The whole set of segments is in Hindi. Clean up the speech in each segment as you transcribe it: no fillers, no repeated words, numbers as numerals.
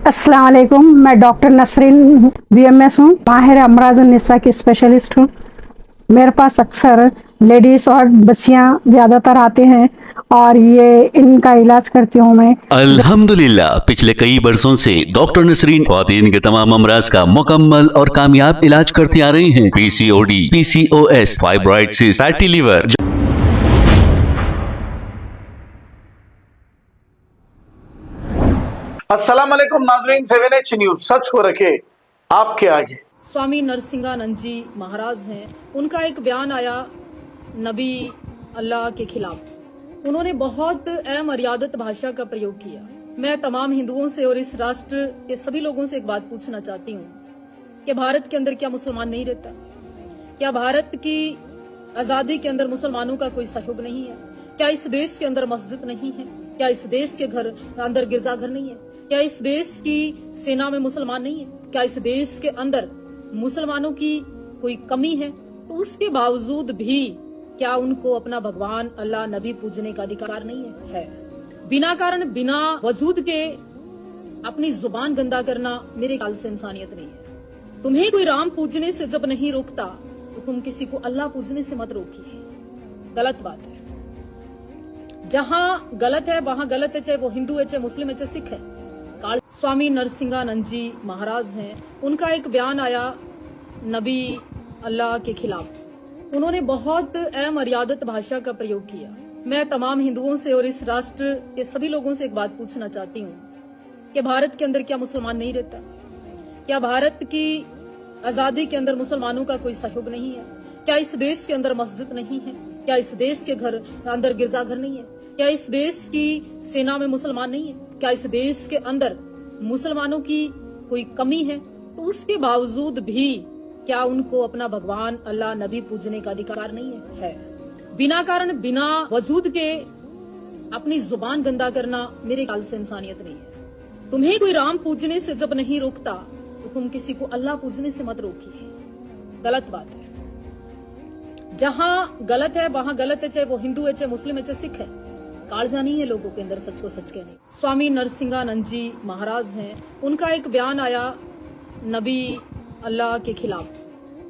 अस्सलाम वालेकुम। मैं डॉक्टर नसरीन बीएमएस हूँ, माहिर अमराज निस्सा की स्पेशलिस्ट हूँ। मेरे पास अक्सर लेडीज और बच्चियाँ ज़्यादातर आते हैं और ये इनका इलाज करती हूँ मैं। अल्हम्दुलिल्लाह पिछले कई बरसों से डॉक्टर नसरीन ख्वातीन के तमाम अमराज का मुकम्मल और कामयाब इलाज करती आ रही हैं। PCOD, PCOS, fibroid cyst, fatty liver. अस्सलाम वालेकुम नाजरीन, 7H न्यूज सच को रखे आपके आगे। स्वामी नरसिंहानंद जी महाराज हैं, उनका एक बयान आया नबी अल्लाह के खिलाफ। उन्होंने बहुत अमर्यादित भाषा का प्रयोग किया। मैं तमाम हिंदुओं से और इस राष्ट्र के सभी लोगों से एक बात पूछना चाहती हूँ कि भारत के अंदर क्या मुसलमान नहीं रहता? क्या भारत की आजादी के अंदर मुसलमानों का कोई सहयोग नहीं है? क्या इस देश के अंदर मस्जिद नहीं है? क्या इस देश के अंदर गिरजाघर नहीं है? क्या इस देश की सेना में मुसलमान नहीं है? क्या इस देश के अंदर मुसलमानों की कोई कमी है? तो उसके बावजूद भी क्या उनको अपना भगवान अल्लाह नबी पूजने का अधिकार नहीं है? बिना कारण बिना वजूद के अपनी जुबान गंदा करना मेरे ख्याल से इंसानियत नहीं है। तुम्हें कोई राम पूजने से जब नहीं रोकता तो तुम किसी को अल्लाह पूजने से मत रोकिए। गलत बात है। जहां गलत है वहां गलत है, चाहे वो हिंदू है, चाहे मुस्लिम है, चाहे सिख है। स्वामी नरसिंहानंद जी महाराज हैं, उनका एक बयान आया नबी अल्लाह के खिलाफ। उन्होंने बहुत अमर्यादित भाषा का प्रयोग किया। मैं तमाम हिंदुओं से और इस राष्ट्र के सभी लोगों से एक बात पूछना चाहती हूँ कि भारत के अंदर क्या मुसलमान नहीं रहता? क्या भारत की आजादी के अंदर मुसलमानों का कोई सहयोग नहीं है? क्या इस देश के अंदर मस्जिद नहीं है? क्या इस देश के अंदर गिरजाघर नहीं है? क्या इस देश की सेना में मुसलमान नहीं है? क्या इस देश के अंदर मुसलमानों की कोई कमी है? तो उसके बावजूद भी क्या उनको अपना भगवान अल्लाह नबी पूजने का अधिकार नहीं है? बिना कारण बिना वजूद के अपनी जुबान गंदा करना मेरे ख्याल से इंसानियत नहीं है। तुम्हें कोई राम पूजने से जब नहीं रोकता तो तुम किसी को अल्लाह पूजने से मत रोकिए। गलत बात है। जहां गलत है वहां गलत है, चाहे वो हिंदू है, चाहे मुस्लिम है, चाहे सिख है। कालजा नहीं है लोगों के अंदर सच को सच कहने। स्वामी नरसिंहानंद जी महाराज हैं, उनका एक बयान आया नबी अल्लाह के खिलाफ।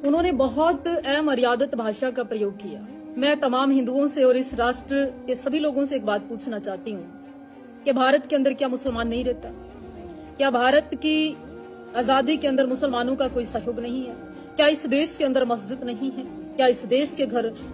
उन्होंने बहुत अमर्यादित भाषा का प्रयोग किया। मैं तमाम हिंदुओं से और इस राष्ट्र के सभी लोगों से एक बात पूछना चाहती हूँ कि भारत के अंदर क्या मुसलमान नहीं रहता? क्या भारत की आजादी के अंदर मुसलमानों का कोई सहयोग नहीं है? क्या इस देश के अंदर मस्जिद नहीं है? क्या इस देश के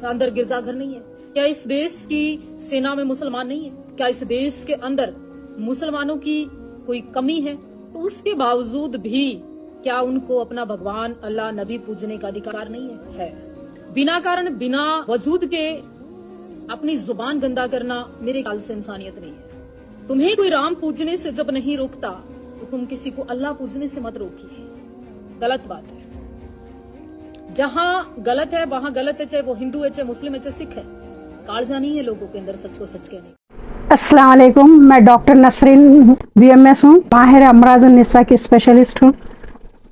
अंदर गिरजाघर नहीं है? क्या इस देश की सेना में मुसलमान नहीं है? क्या इस देश के अंदर मुसलमानों की कोई कमी है? तो उसके बावजूद भी क्या उनको अपना भगवान अल्लाह नबी पूजने का अधिकार नहीं है? बिना कारण बिना वजूद के अपनी जुबान गंदा करना मेरे ख्याल से इंसानियत नहीं है। तुम्हें कोई राम पूजने से जब नहीं रोकता तो तुम किसी को अल्लाह पूजने से मत रोकिए। गलत बात है। जहां गलत है वहां गलत है, चाहे वो हिंदू है, चाहे मुस्लिम है, चाहे सिख है। कालजा नहीं है लोगों के अंदर सच को सच कहने। अस्सलाम वालेकुम। मैं डॉक्टर नसरीन बीएमएस हूँ, माहिर अमराज निस्सा की स्पेशलिस्ट हूँ।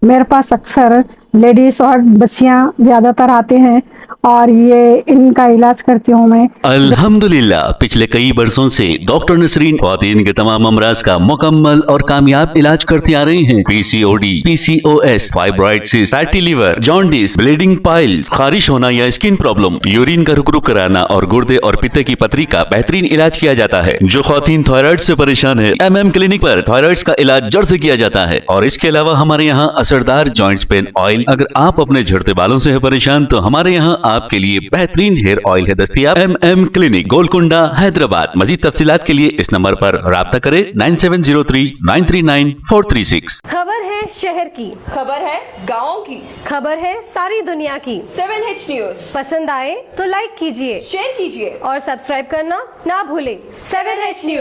मेरे पास अक्सर लेडीज और बच्चियाँ ज़्यादातर आते हैं और ये इनका इलाज करती हूँ मैं। अल्हम्दुलिल्लाह पिछले कई बरसों से डॉक्टर नसरीन ख्वातीन के तमाम अमराज का मुकम्मल और कामयाब इलाज करती आ रही हैं। PCOD, PCOS, fibroid cyst, fatty liver, jaundice, bleeding piles, खारिश होना या स्किन प्रॉब्लम, यूरिन का रुक कराना और गुर्दे और पित्ते की पथरी का बेहतरीन इलाज किया जाता है। जो ख्वातीन थायराइड से परेशान है, MM क्लिनिक पर थायराइड का इलाज जड़ से किया जाता है। और इसके अलावा हमारे यहाँ असरदार जॉइंट्स पेन ऑयल। अगर आप अपने झड़ते बालों से है परेशान तो हमारे यहाँ आपके लिए बेहतरीन हेयर ऑयल है दस्तयाब। MM clinic, Golconda, Hyderabad. मजीद तफसीलात के लिए इस नंबर पर राब्ता करें 9703939436। खबर है शहर की, खबर है गाँव की, खबर है सारी दुनिया की। 7H न्यूज पसंद आए तो लाइक कीजिए, शेयर कीजिए और सब्सक्राइब करना ना भूलें। 7H news.